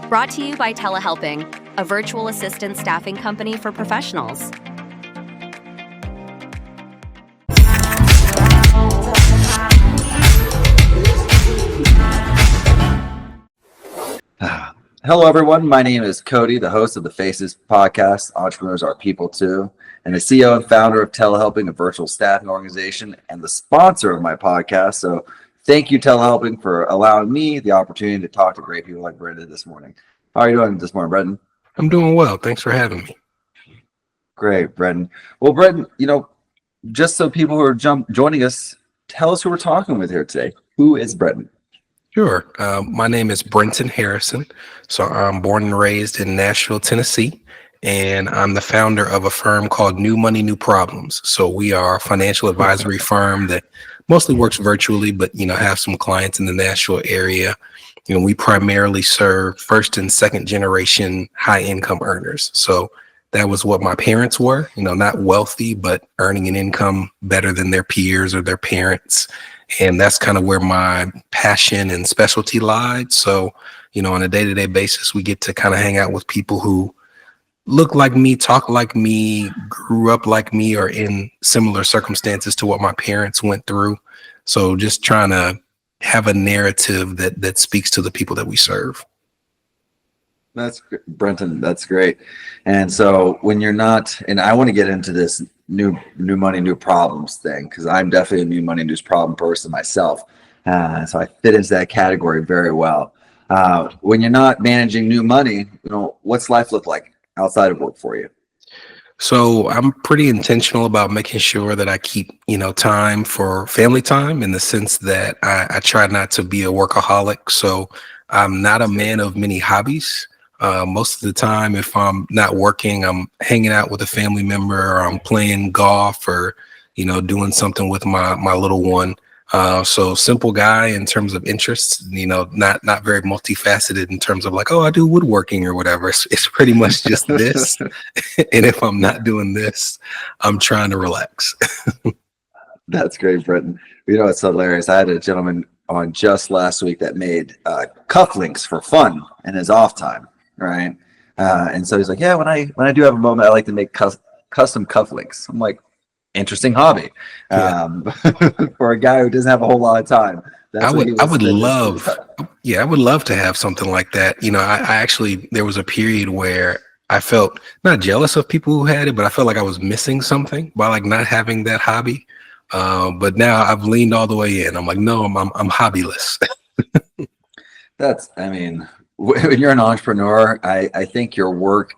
Brought to you by Telehelping, a virtual assistant staffing company for professionals. Hello, everyone. My name is Cody, the host of the Faces podcast, Entrepreneurs Are People Too, and the CEO and founder of Telehelping, a virtual staffing organization, and the sponsor of my podcast. So thank you, Telehelping, for allowing me the opportunity to talk to great people like Brenton this morning. How are you doing this morning, Brenton? I'm doing well. Thanks for having me. Great, Brenton. Well, Brenton, just so people who are joining us, tell us who we're talking with here today. Who is Brenton? Sure. My name is Brenton Harrison. So I'm born and raised in Nashville, Tennessee, and I'm the founder of a firm called New Money, New Problems. So we are a financial advisory firm that mostly works virtually, but, have some clients in the Nashville area. We primarily serve first and second generation high income earners. So that was what my parents were, not wealthy, but earning an income better than their peers or their parents. And that's kind of where my passion and specialty lied. So, on a day-to-day basis, we get to kind of hang out with people who look like me, talk like me, grew up like me, or in similar circumstances to what my parents went through. So just trying to have a narrative that speaks to the people that we serve. That's Brenton. That's great. And so when you're not, and I want to get into this new money, new problems thing, because I'm definitely a new money, new problem person myself. So I fit into that category very well. When you're not managing new money, what's life look like outside of work for you? So I'm pretty intentional about making sure that I keep, time for family time, in the sense that I try not to be a workaholic. So I'm not a man of many hobbies. Most of the time, if I'm not working, I'm hanging out with a family member, or I'm playing golf, or, doing something with my little one. So simple guy in terms of interests, not very multifaceted in terms of like, oh, I do woodworking or whatever. It's pretty much just this. And if I'm not doing this, I'm trying to relax. That's great, Brenton. It's hilarious. I had a gentleman on just last week that made cufflinks for fun in his off time. Right. And so he's like, yeah, when I do have a moment, I like to make custom cufflinks. I'm like, interesting hobby. For a guy who doesn't have a whole lot of time. I would love to have something like that. I actually, there was a period where I felt not jealous of people who had it, but I felt like I was missing something by like not having that hobby. But now I've leaned all the way in. I'm like, no, I'm hobbyless. When you're an entrepreneur, I think your work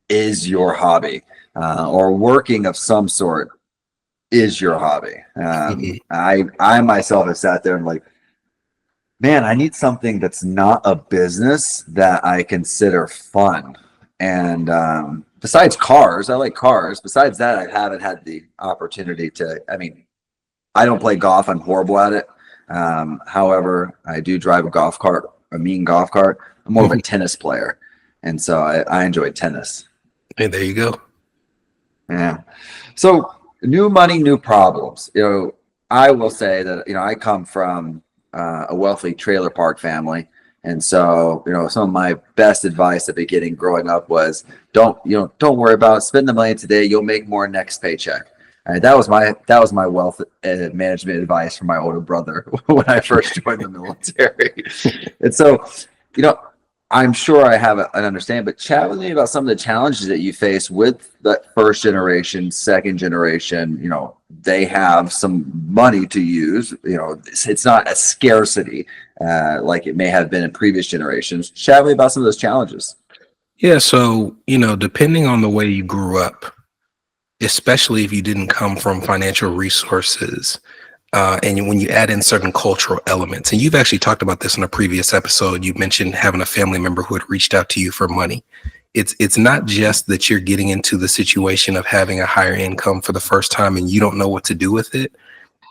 is your hobby, or working of some sort is your hobby. I myself have sat there and like, man, I need something that's not a business that I consider fun. And besides cars, I like cars. Besides that, I haven't had the opportunity to, I don't play golf. I'm horrible at it. However, I do drive a mean golf cart. I'm more of a tennis player. And so I enjoy tennis. Hey, there you go. Yeah. So new money, new problems. I will say that, I come from a wealthy trailer park family. And so, some of my best advice at the beginning growing up was don't worry about it. Spend the money today. You'll make more next paycheck. That was my wealth management advice from my older brother when I first joined the military. And so, I'm sure I have an understanding, but chat with me about some of the challenges that you face with the first generation, second generation. They have some money to use. It's not a scarcity like it may have been in previous generations. Chat with me about some of those challenges. Yeah. So, depending on the way you grew up, especially if you didn't come from financial resources, and when you add in certain cultural elements, and you've actually talked about this in a previous episode, you mentioned having a family member who had reached out to you for money. It's not just that you're getting into the situation of having a higher income for the first time and you don't know what to do with it.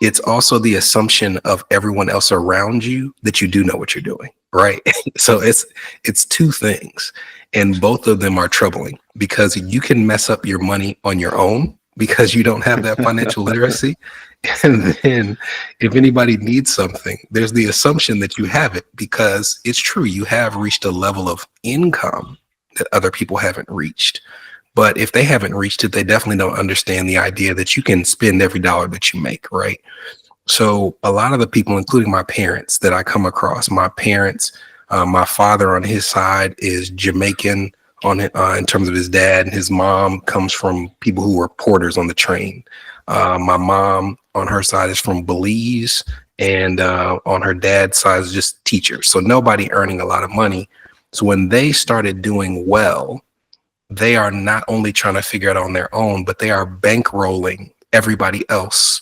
It's also the assumption of everyone else around you that you do know what you're doing, right? So it's two things, and both of them are troubling, because you can mess up your money on your own because you don't have that financial literacy. And then if anybody needs something, there's the assumption that you have it, because it's true, you have reached a level of income that other people haven't reached. But if they haven't reached it, they definitely don't understand the idea that you can spend every dollar that you make, right? So a lot of the people, including my parents that I come across, my parents, my father on his side is Jamaican in terms of his dad, and his mom comes from people who were porters on the train. My mom on her side is from Belize, and on her dad's side is just teachers. So nobody earning a lot of money. So when they started doing well, they are not only trying to figure it out on their own, but they are bankrolling everybody else,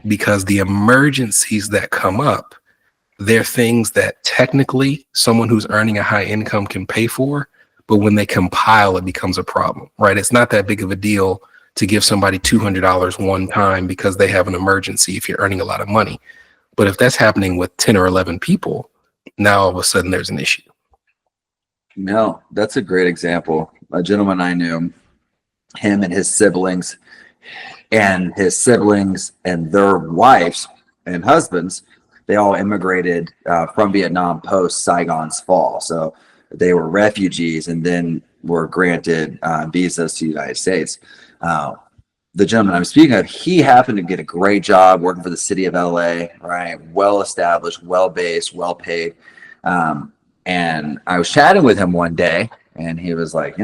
because the emergencies that come up, they're things that technically someone who's earning a high income can pay for, but when they compile, it becomes a problem, right? It's not that big of a deal to give somebody $200 one time because they have an emergency if you're earning a lot of money. But if that's happening with 10 or 11 people, now all of a sudden there's an issue. No, that's a great example. A gentleman I knew, him and his siblings and their wives and husbands, they all immigrated from Vietnam post Saigon's fall. So they were refugees and then were granted visas to the United States. The gentleman I'm speaking of, he happened to get a great job working for the city of LA, right? Well established, well based, well paid. And I was chatting with him one day, and he was like,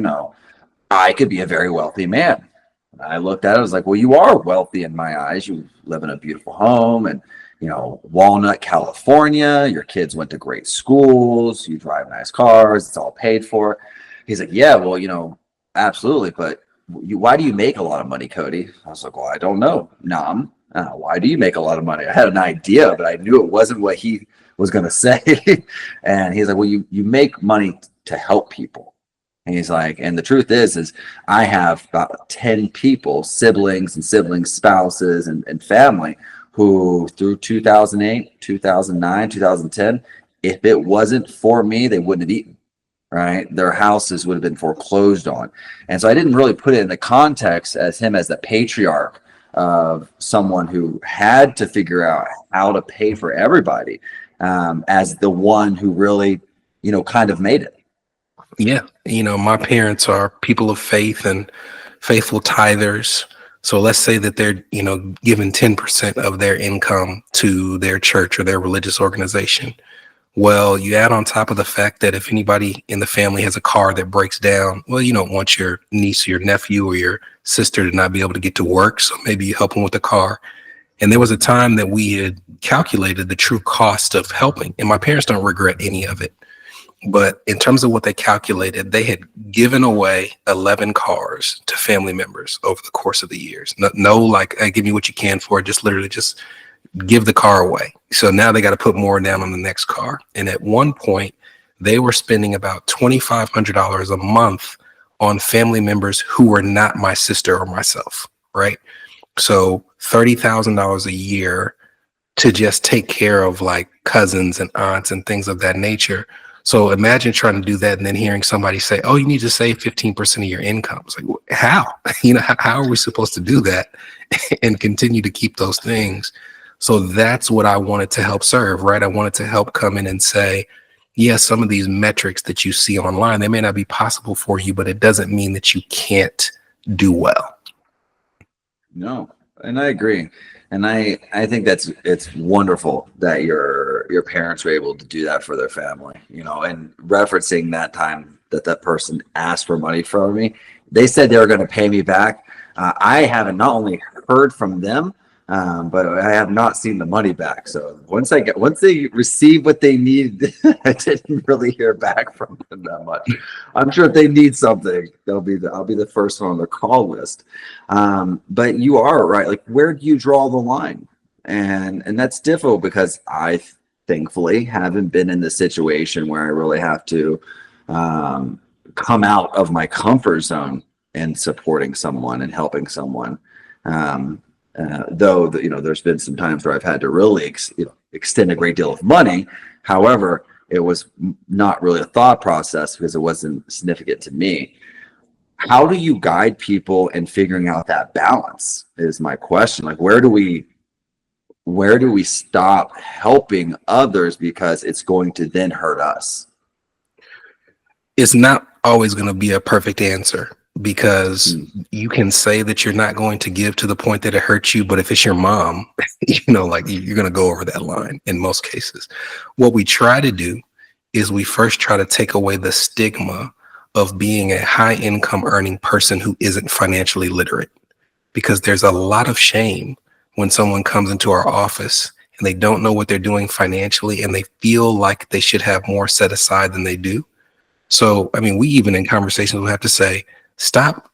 I could be a very wealthy man. And I looked at it, I was like, well, you are wealthy in my eyes. You live in a beautiful home and, Walnut, California. Your kids went to great schools. You drive nice cars. It's all paid for. He's like, yeah, well, absolutely. But why do you make a lot of money, Cody? I was like, well, I don't know. Nam, why do you make a lot of money? I had an idea, but I knew it wasn't what he was going to say. And he's like, well, you make money to help people. And he's like, and the truth is I have about 10 people, siblings and siblings, spouses and family who through 2008, 2009, 2010, if it wasn't for me, they wouldn't have eaten, right? Their houses would have been foreclosed on. And so I didn't really put it in the context as him as the patriarch of someone who had to figure out how to pay for everybody, as the one who really, kind of made it. Yeah. My parents are people of faith and faithful tithers. So let's say that they're, giving 10% of their income to their church or their religious organization. Well, you add on top of the fact that if anybody in the family has a car that breaks down, well, you don't want your niece or your nephew or your sister to not be able to get to work. So maybe you help them with the car. And there was a time that we had calculated the true cost of helping. And my parents don't regret any of it. But in terms of what they calculated, they had given away 11 cars to family members over the course of the years. No, like, hey, give me what you can for it. Just literally just give the car away. So now they got to put more down on the next car. And at one point, they were spending about $2,500 a month on family members who were not my sister or myself, right? So $30,000 a year to just take care of like cousins and aunts and things of that nature. So imagine trying to do that and then hearing somebody say, oh, you need to save 15% of your income. It's like, how? How are we supposed to do that and continue to keep those things? So that's what I wanted to help serve, right? I wanted to help come in and say, yes, some of these metrics that you see online, they may not be possible for you, but it doesn't mean that you can't do well. No, and I agree. And I think it's wonderful that your parents were able to do that for their family, and referencing that time that person asked for money from me, they said they were going to pay me back. I haven't not only heard from them, but I have not seen the money back. So once they receive what they need, I didn't really hear back from them that much. I'm sure if they need something, I'll be the first one on their call list. But you are right. Like, where do you draw the line? And that's difficult because I thankfully haven't been in the situation where I really have to come out of my comfort zone in supporting someone and helping someone. Though there's been some times where I've had to really extend a great deal of money. However, it was not really a thought process because it wasn't significant to me. how do you guide people in figuring out that balance is my question. Like, where do we stop helping others because it's going to then hurt us? It's not always going to be a perfect answer, because you can say that you're not going to give to the point that it hurts you, but if it's your mom, like you're going to go over that line in most cases. What we try to do is we first try to take away the stigma of being a high income earning person who isn't financially literate, because there's a lot of shame when someone comes into our office and they don't know what they're doing financially and they feel like they should have more set aside than they do. So, I mean, we even in conversations will have to say, stop,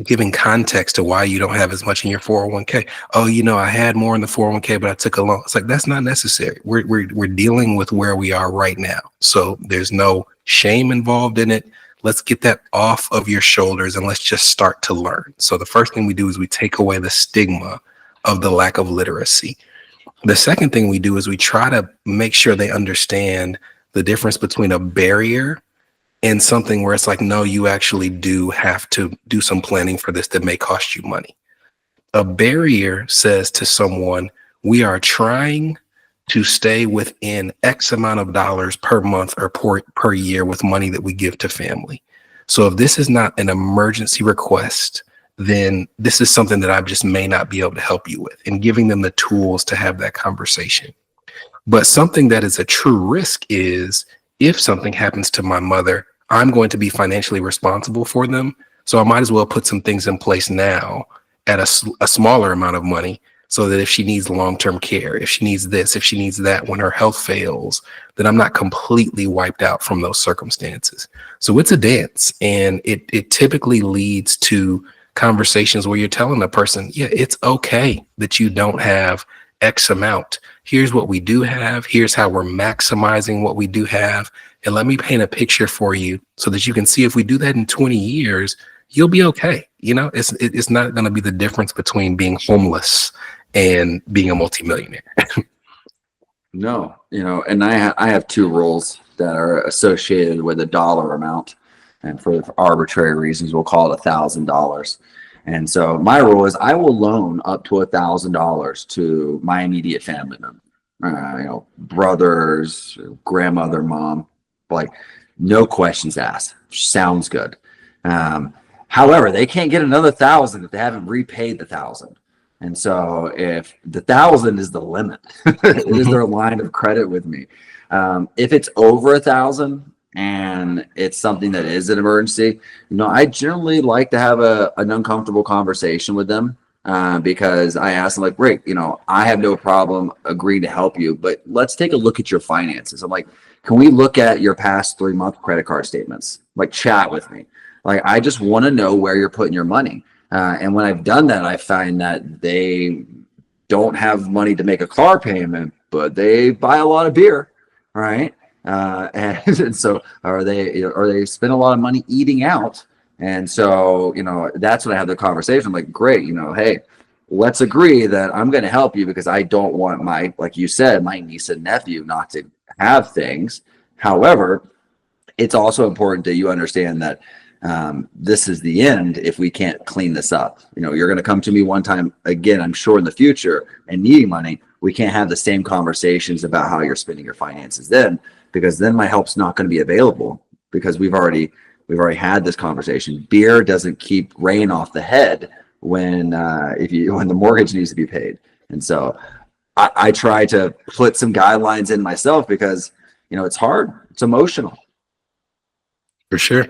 giving context to why you don't have as much in your 401k. Oh, I had more in the 401k, but I took a loan. It's like, that's not necessary. We're dealing with where we are right now. So there's no shame involved in it. Let's get that off of your shoulders and let's just start to learn. So the first thing we do is we take away the stigma of the lack of literacy. The second thing we do is we try to make sure they understand the difference between a barrier and something where it's like, no, you actually do have to do some planning for this that may cost you money. A barrier says to someone, we are trying to stay within X amount of dollars per month or per year with money that we give to family. So if this is not an emergency request, then this is something that I just may not be able to help you with, and giving them the tools to have that conversation. But something that is a true risk is, if something happens to my mother, I'm going to be financially responsible for them. So I might as well put some things in place now at a smaller amount of money, so that if she needs long-term care, if she needs this, if she needs that, when her health fails, then I'm not completely wiped out from those circumstances. So it's a dance, and it typically leads to conversations where you're telling the person, yeah, it's okay that you don't have X amount. Here's what we do have. Here's how we're maximizing what we do have. And let me paint a picture for you so that you can see, if we do that in 20 years, you'll be okay. It's not going to be the difference between being homeless and being a multimillionaire. No, and I have two rules that are associated with a dollar amount, and for arbitrary reasons, we'll call it $1,000. And so my rule is I will loan up to $1,000 to my immediate family member, brothers, grandmother, mom, like no questions asked. Sounds good. However, they can't get another 1,000 if they haven't repaid the 1,000. And so if the 1,000 is the limit, is their line of credit with me. If it's over 1,000 and it's something that is an emergency, I generally like to have an uncomfortable conversation with them, because I ask them, like, great, I have no problem agreeing to help you, but let's take a look at your finances. I'm like, can we look at your past 3-month credit card statements? Like, chat with me. Like, I just want to know where you're putting your money. And when I've done that, I find that they don't have money to make a car payment, but they buy a lot of beer, right? And so, or they spend a lot of money eating out. And so, that's when I have the conversation. I'm like, great, hey, let's agree that I'm going to help you because I don't want like you said, my niece and nephew not to have things. However, it's also important that you understand that this is the end if we can't clean this up. You're going to come to me one time again, I'm sure, in the future, and needing money. We can't have the same conversations about how you're spending your finances then, because then my help's not going to be available, because we've already had this conversation. Beer doesn't keep rain off the head when the mortgage needs to be paid. And so I try to put some guidelines in myself, because it's hard, it's emotional. For sure.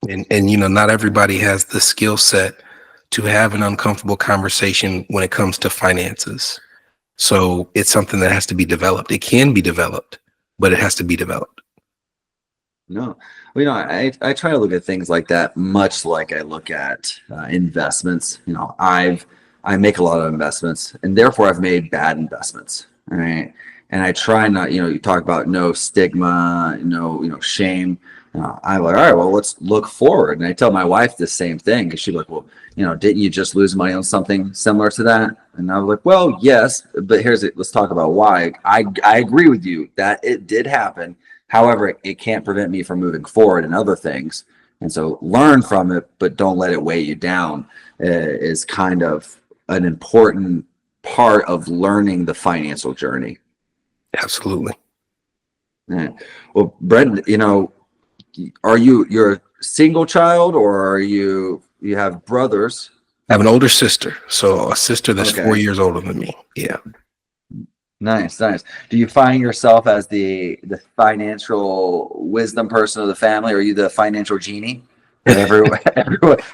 And not everybody has the skill set to have an uncomfortable conversation when it comes to finances. So it's something that has to be developed. It can be developed, but it has to be developed. No, I try to look at things like that, much like I look at investments. I make a lot of investments, and therefore I've made bad investments. Right. And I try not, you talk about no stigma, no shame. I'm like, all right, well, let's look forward. And I tell my wife the same thing, because she's like, well, didn't you just lose money on something similar to that? And I was like, well, yes, but let's talk about why. I agree with you that it did happen. However, it can't prevent me from moving forward in other things. And so learn from it, but don't let it weigh you down is kind of an important part of learning the financial journey. Absolutely. Yeah. Well, Brenton, you're a single child, or you have brothers? I have an older sister, so a sister that's Okay. 4 years older than me. Yeah. Nice. Do you find yourself as the financial wisdom person of the family, or are you the financial genie? Where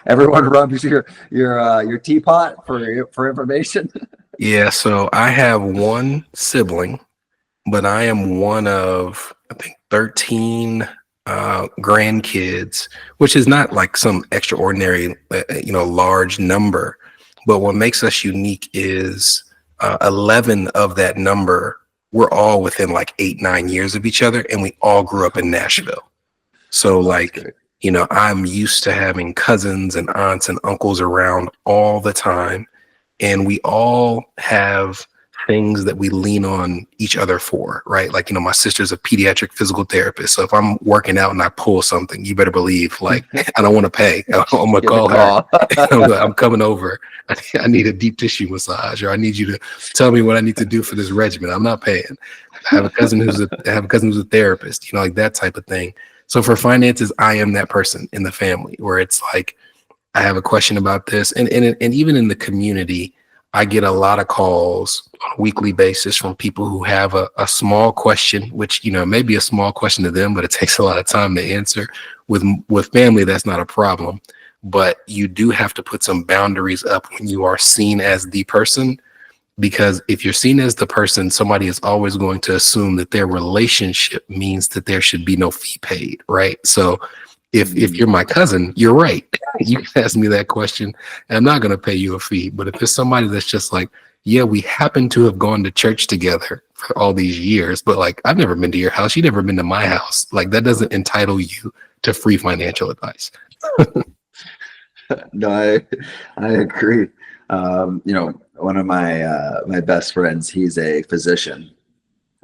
everyone rubs your teapot for information. Yeah. So I have one sibling, but I am one of, I think, 13 grandkids, which is not like some extraordinary, large number. But what makes us unique is 11 of that number, we're all within like 8-9 years of each other, and we all grew up in Nashville. So like, I'm used to having cousins and aunts and uncles around all the time. And we all have things that we lean on each other for, right? Like, my sister's a pediatric physical therapist. So if I'm working out and I pull something, you better believe, like, I don't want to pay. I'm going to call her. I'm coming over. I need a deep tissue massage, or I need you to tell me what I need to do for this regimen. I'm not paying. I have a cousin who's a therapist, like that type of thing. So for finances, I am that person in the family where it's like, I have a question about this. And even in the community, I get a lot of calls on a weekly basis from people who have a small question, which, may be a small question to them, but it takes a lot of time to answer. With family, that's not a problem. But you do have to put some boundaries up when you are seen as the person, because if you're seen as the person, somebody is always going to assume that their relationship means that there should be no fee paid, right? So if you're my cousin, you're right. You can ask me that question and I'm not going to pay you a fee. But if it's somebody that's just like, yeah, we happen to have gone to church together for all these years, but like, I've never been to your house. You've never been to my house. Like, that doesn't entitle you to free financial advice. No, I agree. One of my best friends, he's a physician,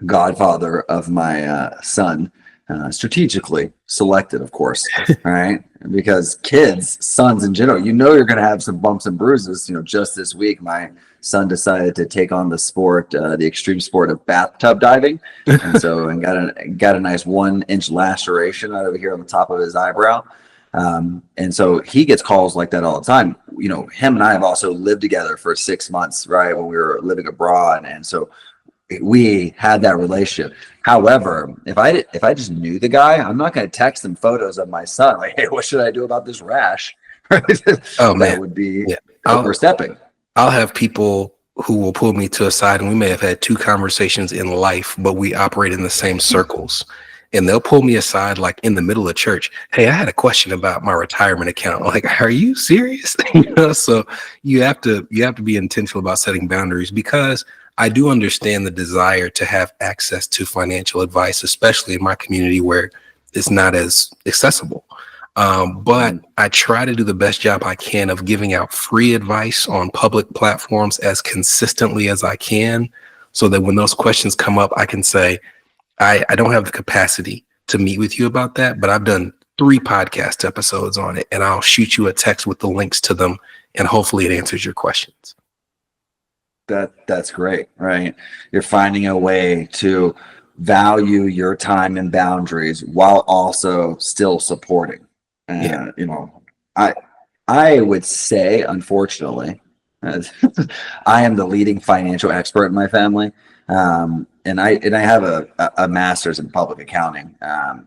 godfather of my son, strategically selected, of course, right? Because sons in general, you're going to have some bumps and bruises. Just this week, my son decided to take on the sport, the extreme sport of bathtub diving, and got a nice 1-inch laceration out of here on the top of his eyebrow. And so he gets calls like that all the time. Him and I have also lived together for 6 months, right, when we were living abroad, and so we had that relationship. However, if I just knew the guy, I'm not going to text him photos of my son like, hey, what should I do about this rash? Oh man, that would be overstepping. I'll have people who will pull me to a side, and we may have had 2 conversations in life, but we operate in the same circles. And they'll pull me aside, like in the middle of church. Hey, I had a question about my retirement account. I'm like, are you serious? So you have to be intentional about setting boundaries, because I do understand the desire to have access to financial advice, especially in my community where it's not as accessible. But I try to do the best job I can of giving out free advice on public platforms as consistently as I can, so that when those questions come up, I can say, I don't have the capacity to meet with you about that, but I've done 3 podcast episodes on it, and I'll shoot you a text with the links to them, and hopefully it answers your questions. That's great, right? You're finding a way to value your time and boundaries while also still supporting. Yeah. I would say, unfortunately, I am the leading financial expert in my family. And I have a master's in public accounting,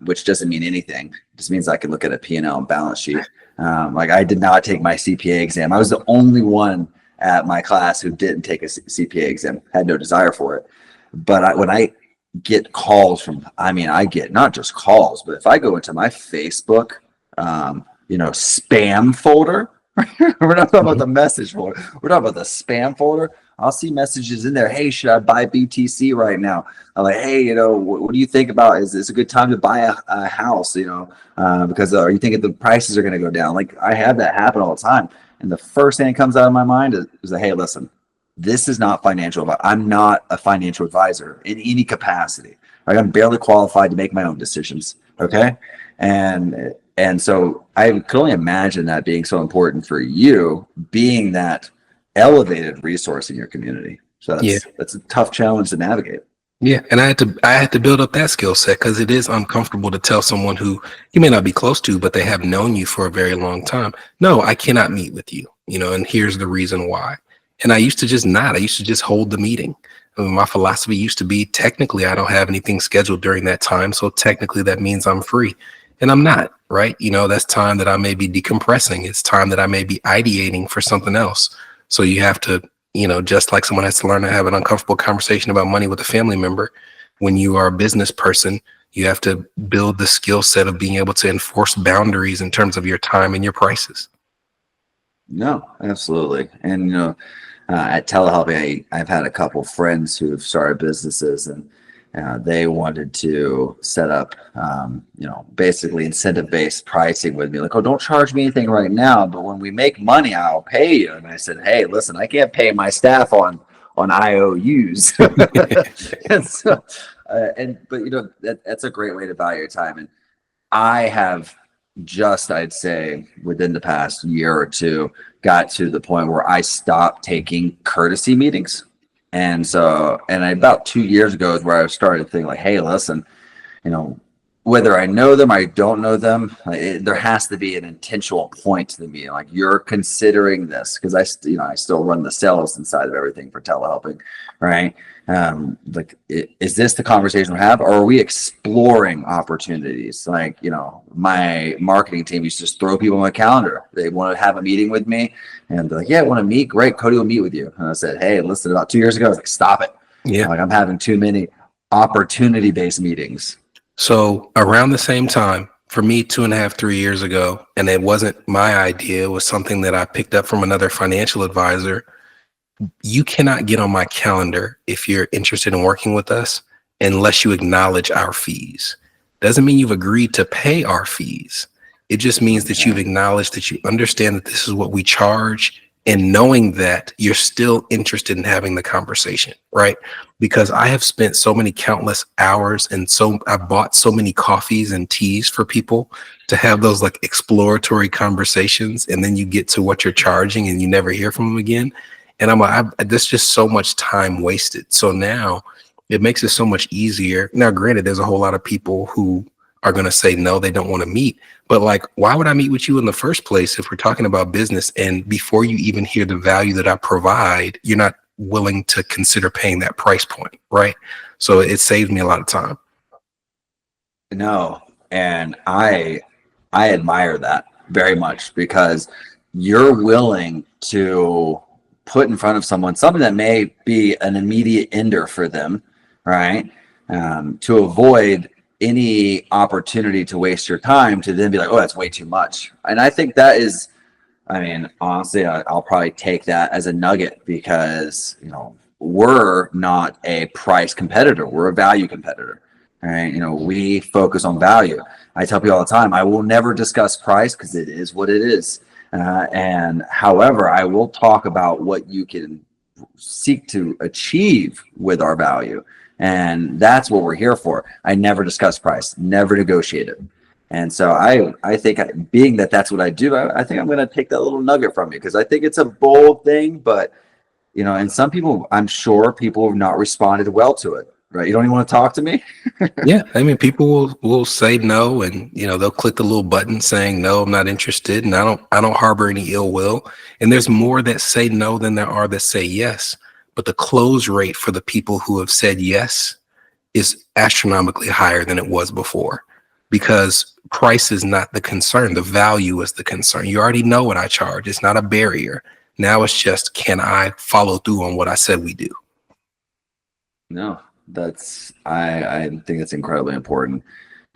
which doesn't mean anything. It just means I can look at a P&L and balance sheet. Like, I did not take my CPA exam. I was the only one at my class who didn't take a CPA exam, had no desire for it. But when I get calls I get not just calls, but if I go into my Facebook, spam folder, we're not talking about the message folder. We're talking about the spam folder. I'll see messages in there. Hey, should I buy BTC right now? I'm like, hey, what do you think about? Is this a good time to buy a house? Because are you thinking the prices are going to go down? Like, I have that happen all the time. And the first thing that comes out of my mind is hey, listen, this is not financial advice. I'm not a financial advisor in any capacity. Right? I'm barely qualified to make my own decisions. Okay. And And so I could only imagine that being so important for you, being that elevated resource in your community. So Yeah. that's a tough challenge to navigate. Yeah, and I had to build up that skill set because it is uncomfortable to tell someone who you may not be close to, but they have known you for a very long time. No, I cannot meet with you, and here's the reason why. And I used to just not. I used to just hold the meeting. I mean, my philosophy used to be technically I don't have anything scheduled during that time, so technically that means I'm free, and I'm not. Right? That's time that I may be decompressing. It's time that I may be ideating for something else. So you have to just like someone has to learn to have an uncomfortable conversation about money with a family member, when you are a business person, you have to build the skill set of being able to enforce boundaries in terms of your time and your prices. No, absolutely. And, at telehelping, I've had a couple friends who've started businesses, and they wanted to set up, basically incentive-based pricing with me. Like, oh, don't charge me anything right now, but when we make money, I'll pay you. And I said, hey, listen, I can't pay my staff on IOUs. And so, but that's a great way to value your time. And I have just, I'd say, within the past year or two, got to the point where I stopped taking courtesy meetings. And so, about 2 years ago is where I started thinking like, hey, listen, whether I know them, I don't know them, there has to be an intentional point to the meeting. Like, you're considering this, because I still run the sales inside of everything for telehelping, right? Is this the conversation we have, or are we exploring opportunities? Like, my marketing team used to just throw people on my calendar. They want to have a meeting with me, and they're like, yeah, I want to meet. Great, Cody will meet with you. And I said, hey, listen, about 2 years ago, I was like, stop it. Yeah. Like, I'm having too many opportunity-based meetings. So around the same time, for me, 2.5, 3 years ago, and it wasn't my idea, it was something that I picked up from another financial advisor. You cannot get on my calendar if you're interested in working with us unless you acknowledge our fees. Doesn't mean you've agreed to pay our fees. It just means that you've acknowledged that you understand that this is what we charge, and knowing that you're still interested in having the conversation, right? Because I have spent so many countless hours, and so I bought so many coffees and teas for people to have those like exploratory conversations, and then you get to what you're charging and you never hear from them again. And I'm like, there's just so much time wasted. So now it makes it so much easier. Now, granted, there's a whole lot of people who are going to say, no, they don't want to meet. But like, why would I meet with you in the first place if we're talking about business? And before you even hear the value that I provide, you're not willing to consider paying that price point, right? So it saves me a lot of time. No, and I admire that very much, because you're willing to put in front of someone something that may be an immediate ender for them, right? To avoid any opportunity to waste your time, to then be like, oh, that's way too much. And I think that is, honestly, I'll probably take that as a nugget, because, we're not a price competitor. We're a value competitor. All right. We focus on value. I tell people all the time, I will never discuss price, because it is what it is. And however, I will talk about what you can seek to achieve with our value. And that's what we're here for. I never discuss price, never negotiate it. And so I think, being that that's what I do, I think I'm going to take that little nugget from you, because I think it's a bold thing. But, and some people, I'm sure people have not responded well to it. Right. You don't even want to talk to me? Yeah. People will say no, and, they'll click the little button saying, no, I'm not interested. And I don't harbor any ill will. And there's more that say no than there are that say yes. But the close rate for the people who have said yes is astronomically higher than it was before, because price is not the concern. The value is the concern. You already know what I charge. It's not a barrier. Now it's just, can I follow through on what I said we do? No, I think that's incredibly important.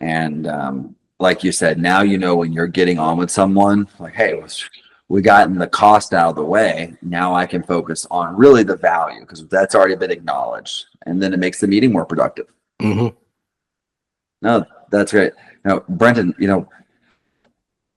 And like you said, now when you're getting on with someone, like, hey, we gotten the cost out of the way. Now I can focus on really the value, because that's already been acknowledged, and then it makes the meeting more productive. Mm-hmm. No, that's great. Now, Brenton,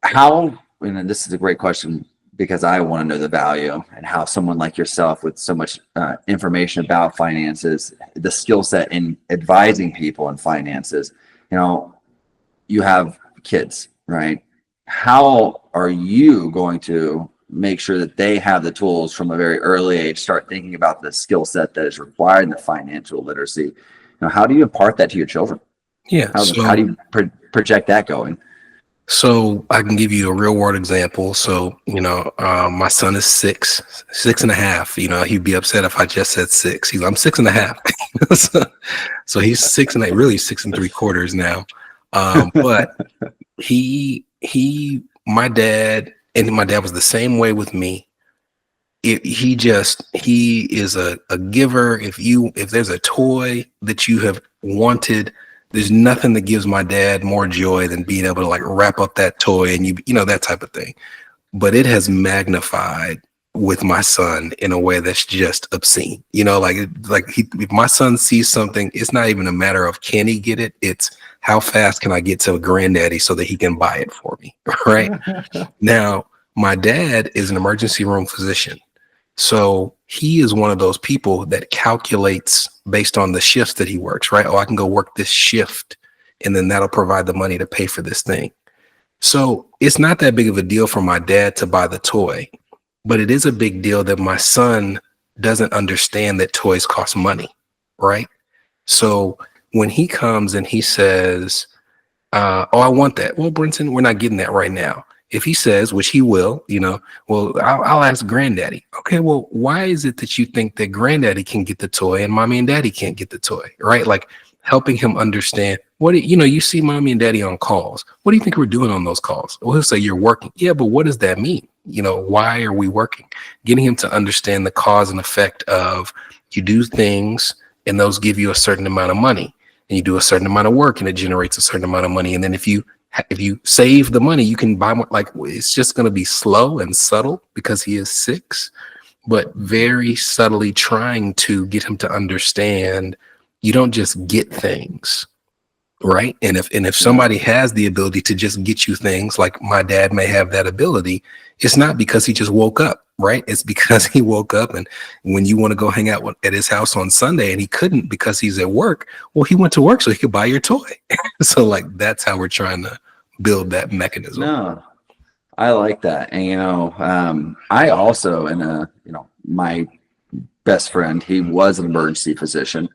how, and this is a great question, because I want to know the value, and how someone like yourself with so much information about finances, the skill set in advising people in finances, you have kids, right? how are you going to make sure that they have the tools from a very early age, start thinking about the skill set that is required in the financial literacy? How do you impart that to your children? Yeah. How do you project that going? So I can give you a real world example. So, my son is 6.5. He'd be upset if I just said 6. I'm 6.5. so he's 6.8, really 6 3/4 now. But my dad was the same way with me. He is a giver. If there's a toy that you have wanted, there's nothing that gives my dad more joy than being able to like wrap up that toy and that type of thing. But it has magnified with my son in a way that's just obscene. If my son sees something, it's not even a matter of can he get it, it's how fast can I get to granddaddy so that he can buy it for me. Right. Now, my dad is an emergency room physician. So he is one of those people that calculates based on the shifts that he works, right? Oh, I can go work this shift and then that'll provide the money to pay for this thing. So it's not that big of a deal for my dad to buy the toy, but it is a big deal that my son doesn't understand that toys cost money, right? So when he comes and he says, oh, I want that. Well, Brenton, we're not getting that right now. If he says, which he will, well, I'll ask granddaddy. Okay, well, why is it that you think that granddaddy can get the toy and mommy and daddy can't get the toy, right? Like helping him understand you see mommy and daddy on calls. What do you think we're doing on those calls? Well, he'll say you're working. Yeah, but what does that mean? Why are we working? Getting him to understand the cause and effect of you do things and those give you a certain amount of money and you do a certain amount of work and it generates a certain amount of money. And then if you save the money, you can buy more. Like it's just going to be slow and subtle because he is 6, but very subtly trying to get him to understand you don't just get things, right? And if somebody has the ability to just get you things, like my dad may have that ability, it's not because he just woke up, right? It's because he woke up and when you want to go hang out at his house on Sunday and he couldn't because he's at work, well, he went to work so he could buy your toy. So like that's how we're trying to build that mechanism. No, I like that. And I also my best friend, he was an emergency physician.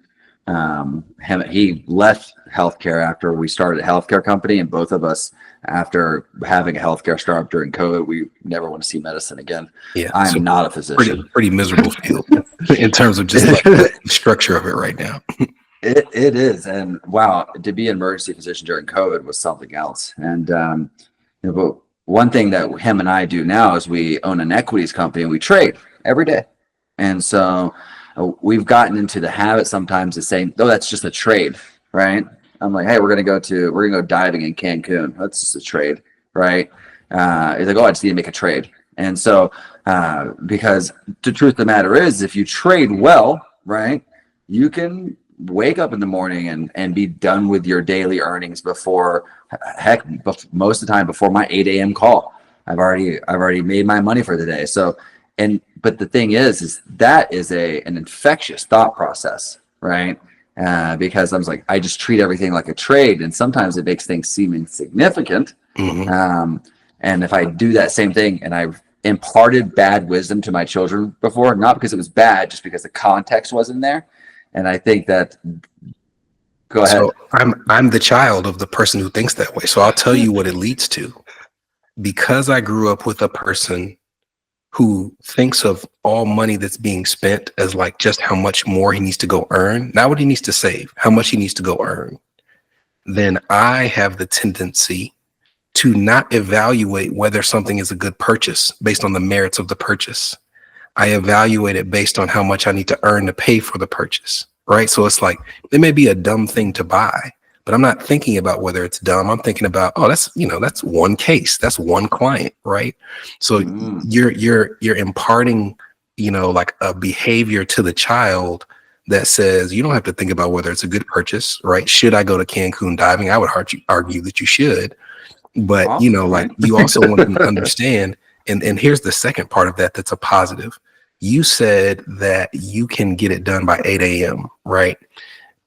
He left healthcare after we started a healthcare company, and both of us, after having a healthcare startup during COVID, we never want to see medicine again. Yeah, I'm not a physician. Pretty miserable field in terms of just like the structure of it right now. It is, and wow, to be an emergency physician during COVID was something else. And but one thing that him and I do now is we own an equities company and we trade every day. And so we've gotten into the habit sometimes of saying, "Oh, that's just a trade," right? I'm like, "Hey, we're gonna go diving in Cancun. That's just a trade, right?" He's like, "Oh, I just need to make a trade." And so because the truth of the matter is, if you trade well, right, you can wake up in the morning and be done with your daily earnings before, most of the time before my 8 a.m. call. I've already made my money for the day. So, but the thing is that is an infectious thought process, right? Because I just treat everything like a trade, and sometimes it makes things seem insignificant. Mm-hmm. And if I do that same thing, and I've imparted bad wisdom to my children before, not because it was bad, just because the context wasn't there. And I think that, go ahead. So I'm the child of the person who thinks that way. So I'll tell you what it leads to. Because I grew up with a person who thinks of all money that's being spent as like just how much more he needs to go earn, not what he needs to save, how much he needs to go earn, then I have the tendency to not evaluate whether something is a good purchase based on the merits of the purchase. I evaluate it based on how much I need to earn to pay for the purchase, right? So it's like, it may be a dumb thing to buy, but I'm not thinking about whether it's dumb. I'm thinking about, oh, that's one case, that's one client, right? So you're imparting, like a behavior to the child that says, you don't have to think about whether it's a good purchase, right? Should I go to Cancun diving? I would argue that you should, but like you also want to understand. And here's the second part of that that's a positive. You said that you can get it done by 8 a.m., right?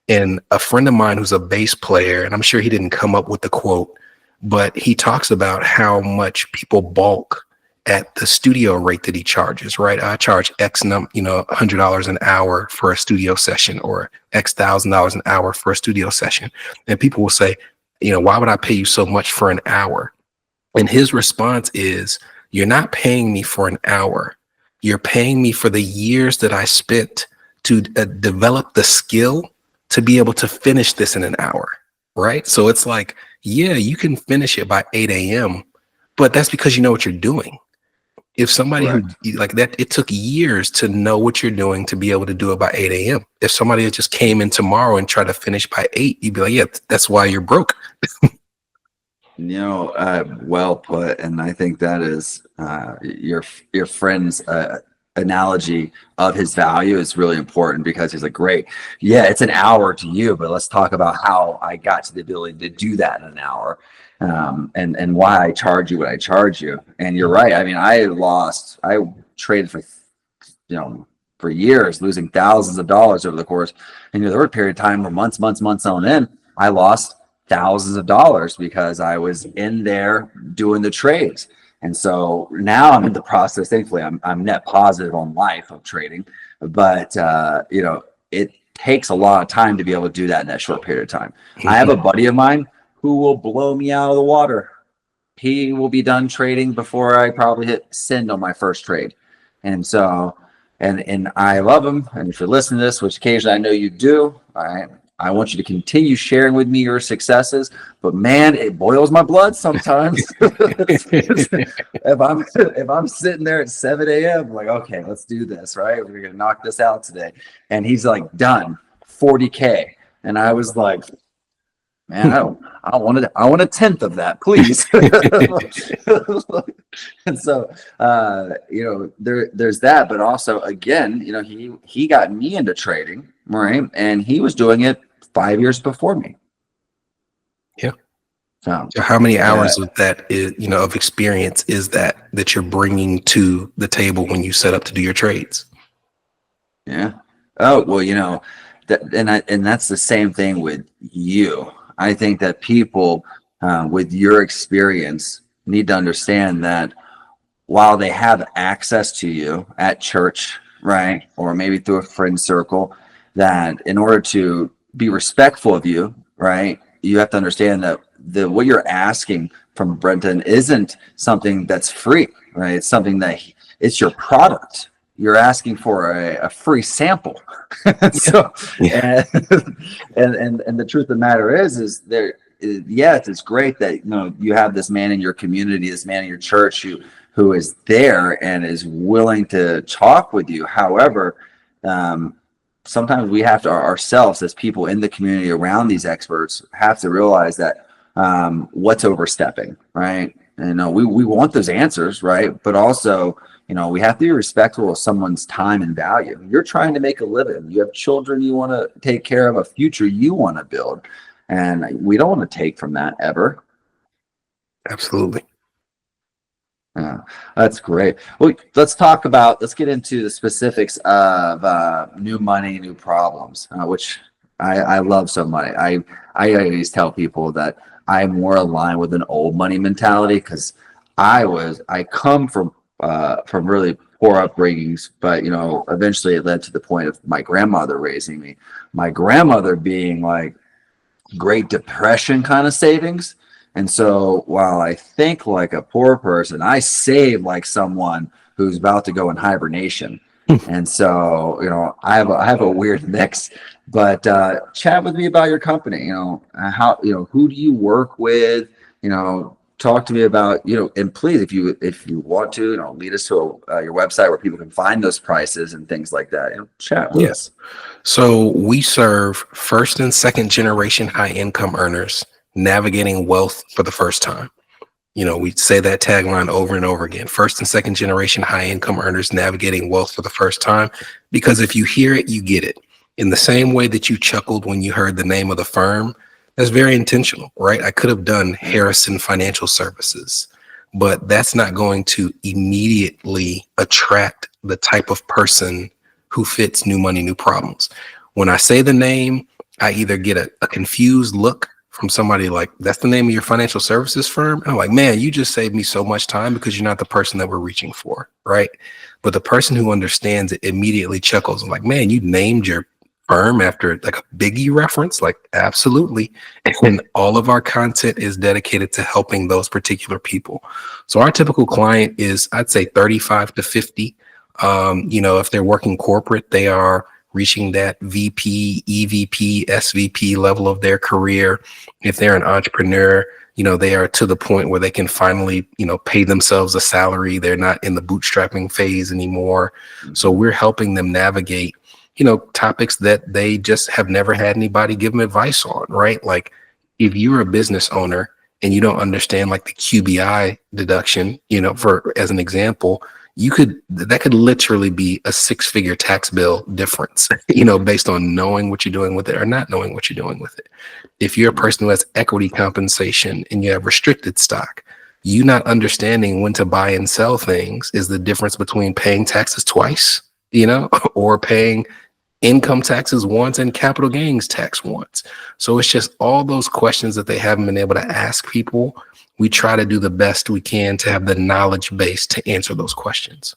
And a friend of mine who's a bass player, and I'm sure he didn't come up with the quote, but he talks about how much people balk at the studio rate that he charges, right? I charge $100 an hour for a studio session, or X $1,000 an hour for a studio session. And people will say, why would I pay you so much for an hour? And his response is, you're not paying me for an hour. You're paying me for the years that I spent to develop the skill to be able to finish this in an hour, right? So it's like, yeah, you can finish it by 8 a.m., but that's because you know what you're doing. If somebody who like that, it took years to know what you're doing to be able to do it by 8 a.m. If somebody just came in tomorrow and tried to finish by 8, you'd be like, yeah, that's why you're broke. Well put. And I think that is your friend's analogy of his value is really important, because he's like, great, yeah, it's an hour to you, but let's talk about how I got to the ability to do that in an hour, and why I charge you what I charge you. And you're right. I mean, I traded for years, losing thousands of dollars over the course. And there were a period of time where months on end, I lost thousands of dollars because I was in there doing the trades. And so now I'm in the process. Thankfully, I'm net positive on life of trading, but it takes a lot of time to be able to do that in that short period of time. I have a buddy of mine who will blow me out of the water. He will be done trading before I probably hit send on my first trade. And so, and I love him. And if you're listening to this, which occasionally I know you do, I want you to continue sharing with me your successes, but man, it boils my blood sometimes. if I'm sitting there at 7 a.m., like, okay, let's do this, right? We're gonna knock this out today. And he's like, done, 40K. And I was like, man, I want a tenth of that, please. And so there's that, but also again, he got me into trading, right? And he was doing it 5 years before me. Yeah. So how many hours of that is, of experience is that you're bringing to the table when you set up to do your trades? Yeah. Oh, well, and that's the same thing with you. I think that people with your experience need to understand that while they have access to you at church, right, or maybe through a friend circle, that in order to be respectful of you, right, you have to understand that what you're asking from Brenton isn't something that's free, right? It's something that it's your product. You're asking for a free sample. So, and the truth of the matter is there. Yes, it's great that you have this man in your community, this man in your church who is there and is willing to talk with you. However, sometimes we have to ourselves as people in the community around these experts have to realize that what's overstepping, right? And we want those answers, right? But also, we have to be respectful of someone's time and value. You're trying to make a living. You have children you want to take care of, a future you want to build. And we don't want to take from that ever. Absolutely. Yeah, that's great. Well, let's get into the specifics of new money, new problems, which I love so much. I always tell people that I'm more aligned with an old money mentality, because I come from really poor upbringings, but eventually it led to the point of my grandmother raising me. My grandmother being like Great Depression kind of savings. And so while I think like a poor person, I save like someone who's about to go in hibernation. And so, I have a weird mix, but chat with me about your company. How, who do you work with? Talk to me about, and please, if you want to, lead us to your website where people can find those prices and things like that. Chat with us. So we serve first and second generation high income earners navigating wealth for the first time. We say that tagline over and over again: first and second generation high income earners navigating wealth for the first time. Because if you hear it, you get it. In the same way that you chuckled when you heard the name of the firm, that's very intentional, right? I could have done Harrison Financial Services, but that's not going to immediately attract the type of person who fits new money, new problems. When I say the name, I either get a confused look from somebody like, that's the name of your financial services firm. And I'm like, man, you just saved me so much time because you're not the person that we're reaching for. Right. But the person who understands it immediately chuckles. I'm like, man, you named your firm after like a Biggie reference. Like, absolutely. And all of our content is dedicated to helping those particular people. So our typical client is, I'd say 35 to 50. If they're working corporate, they are reaching that VP, EVP, SVP level of their career. If they're an entrepreneur, they are to the point where they can finally, pay themselves a salary. They're not in the bootstrapping phase anymore. So we're helping them navigate, topics that they just have never had anybody give them advice on, right? Like if you're a business owner and you don't understand like the QBI deduction, for as an example, that could literally be a 6-figure tax bill difference, based on knowing what you're doing with it or not knowing what you're doing with it. If you're a person who has equity compensation and you have restricted stock, you not understanding when to buy and sell things is the difference between paying taxes twice, or paying income taxes once and capital gains tax once. So it's just all those questions that they haven't been able to ask people. We try to do the best we can to have the knowledge base to answer those questions.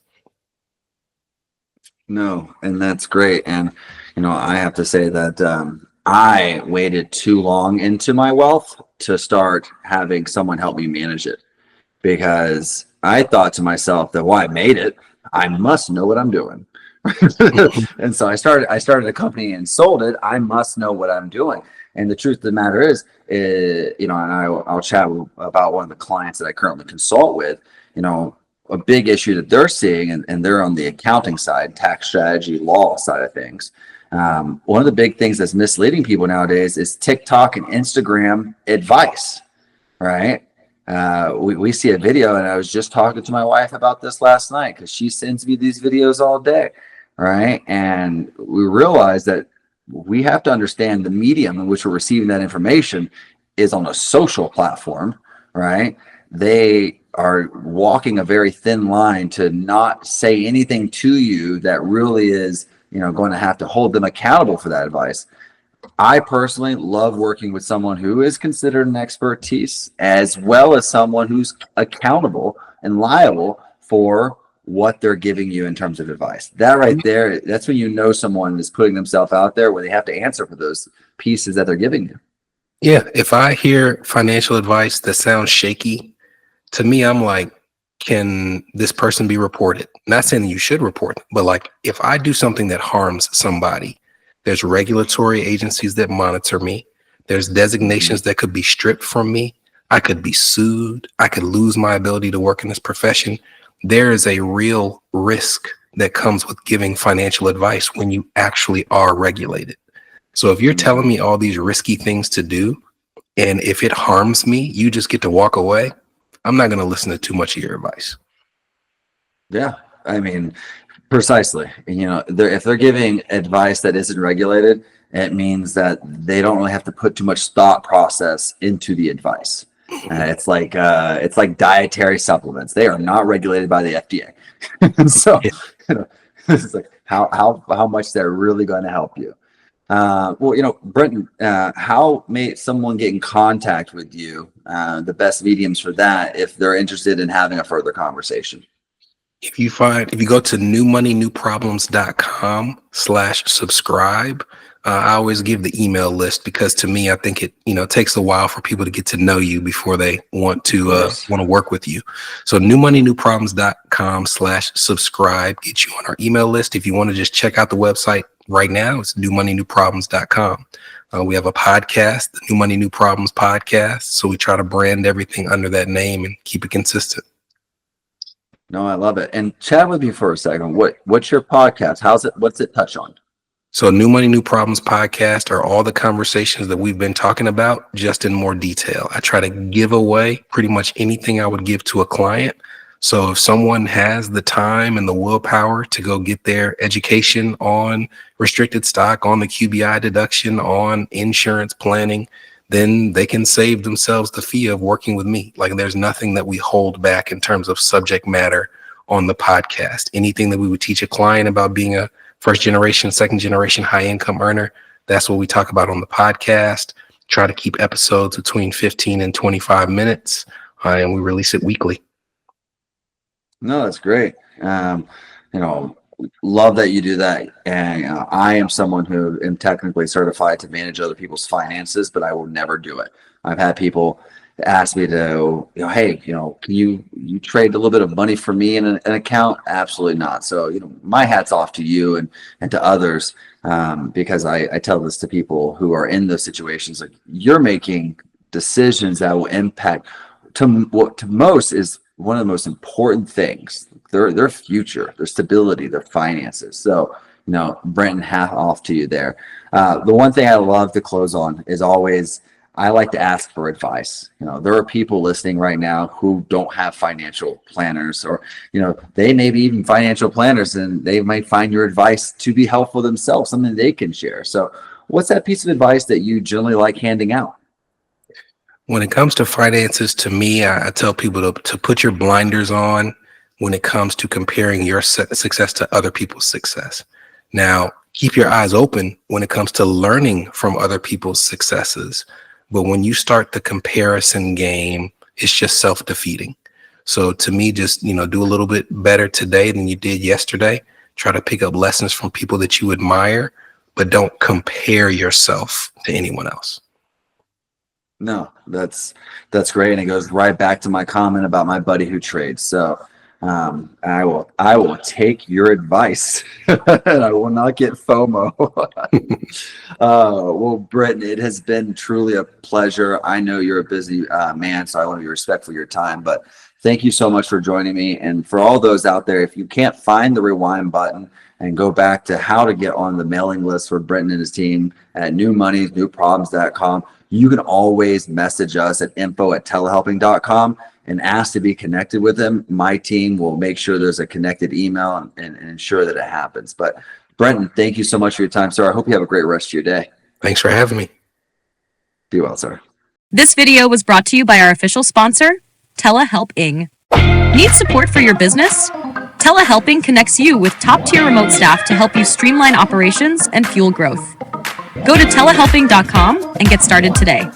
No, and that's great. And, I have to say that I waited too long into my wealth to start having someone help me manage it, because I thought to myself that, well, I made it, I must know what I'm doing. And so I started a company and sold it. I must know what I'm doing. And the truth of the matter is, and I'll chat about one of the clients that I currently consult with, a big issue that they're seeing, and they're on the accounting side, tax strategy, law side of things. One of the big things that's misleading people nowadays is TikTok and Instagram advice, right? We see a video, and I was just talking to my wife about this last night because she sends me these videos all day, right? And we realize that we have to understand the medium in which we're receiving that information is on a social platform, right? They are walking a very thin line to not say anything to you that really is, going to have to hold them accountable for that advice. I personally love working with someone who is considered an expertise, as well as someone who's accountable and liable for what they're giving you in terms of advice. That right there, that's when someone is putting themselves out there where they have to answer for those pieces that they're giving you. Yeah. If I hear financial advice that sounds shaky, to me, I'm like, can this person be reported? Not saying that you should report, but like if I do something that harms somebody, there's regulatory agencies that monitor me. There's designations that could be stripped from me. I could be sued. I could lose my ability to work in this profession. There is a real risk that comes with giving financial advice when you actually are regulated. So if you're telling me all these risky things to do, and if it harms me, you just get to walk away, I'm not going to listen to too much of your advice. Yeah, I mean, precisely. If they're giving advice that isn't regulated, it means that they don't really have to put too much thought process into the advice. It's like dietary supplements. They are not regulated by the FDA. And so, it's like how much they're really going to help you. Brenton, how may someone get in contact with you? The best mediums for that, if they're interested in having a further conversation. If you go to newmoneynewproblems.com/subscribe, I always give the email list because to me, I think it, takes a while for people to get to know you before they want to work with you. So newmoneynewproblems.com/subscribe gets you on our email list. If you want to just check out the website right now, it's newmoneynewproblems.com. We have a podcast, the New Money, New Problems podcast. So we try to brand everything under that name and keep it consistent. No, I love it. And chat with me for a second. What's your podcast? What's it touch on? So New Money, New Problems podcast are all the conversations that we've been talking about, just in more detail. I try to give away pretty much anything I would give to a client. So if someone has the time and the willpower to go get their education on restricted stock, on the QBI deduction, on insurance planning, then they can save themselves the fee of working with me. Like there's nothing that we hold back in terms of subject matter on the podcast. Anything that we would teach a client about being a first generation, second generation, high income earner, that's what we talk about on the podcast. Try to keep episodes between 15 and 25 minutes, and we release it weekly. No, that's great. You know, love that you do that. And I am someone who am technically certified to manage other people's finances, but I will never do it. I've had people ask me to, hey, can you trade a little bit of money for me in an account? Absolutely not. So, my hat's off to you and to others, because I tell this to people who are in those situations. Like, you're making decisions that will impact what to most is one of the most important things, their future, their stability, their finances. So, Brenton, hat off to you there. The one thing I love to close on is always, I like to ask for advice. There are people listening right now who don't have financial planners, or, they may be even financial planners, and they might find your advice to be helpful themselves, something they can share. So what's that piece of advice that you generally like handing out? When it comes to finances, to me, I tell people to put your blinders on when it comes to comparing your success to other people's success. Now, keep your eyes open when it comes to learning from other people's successes. But when you start the comparison game, it's just self-defeating. So to me, just, do a little bit better today than you did yesterday. Try to pick up lessons from people that you admire, but don't compare yourself to anyone else. No, that's great. And it goes right back to my comment about my buddy who trades. So I will take your advice and I will not get FOMO. Well, Brenton, it has been truly a pleasure. I know you're a busy man, so I want to be respectful of your time, but thank you so much for joining me. And for all those out there, if you can't find the rewind button and go back to how to get on the mailing list for Brenton and his team at newmoneynewproblems.com, you can always message us at info@telehelping.com and ask to be connected with him. My team will make sure there's a connected email and ensure that it happens. But Brenton, thank you so much for your time, sir. I hope you have a great rest of your day. Thanks for having me. Be well, sir. This video was brought to you by our official sponsor, Telehelping. Need support for your business? Telehelping connects you with top-tier remote staff to help you streamline operations and fuel growth. Go to telehelping.com and get started today.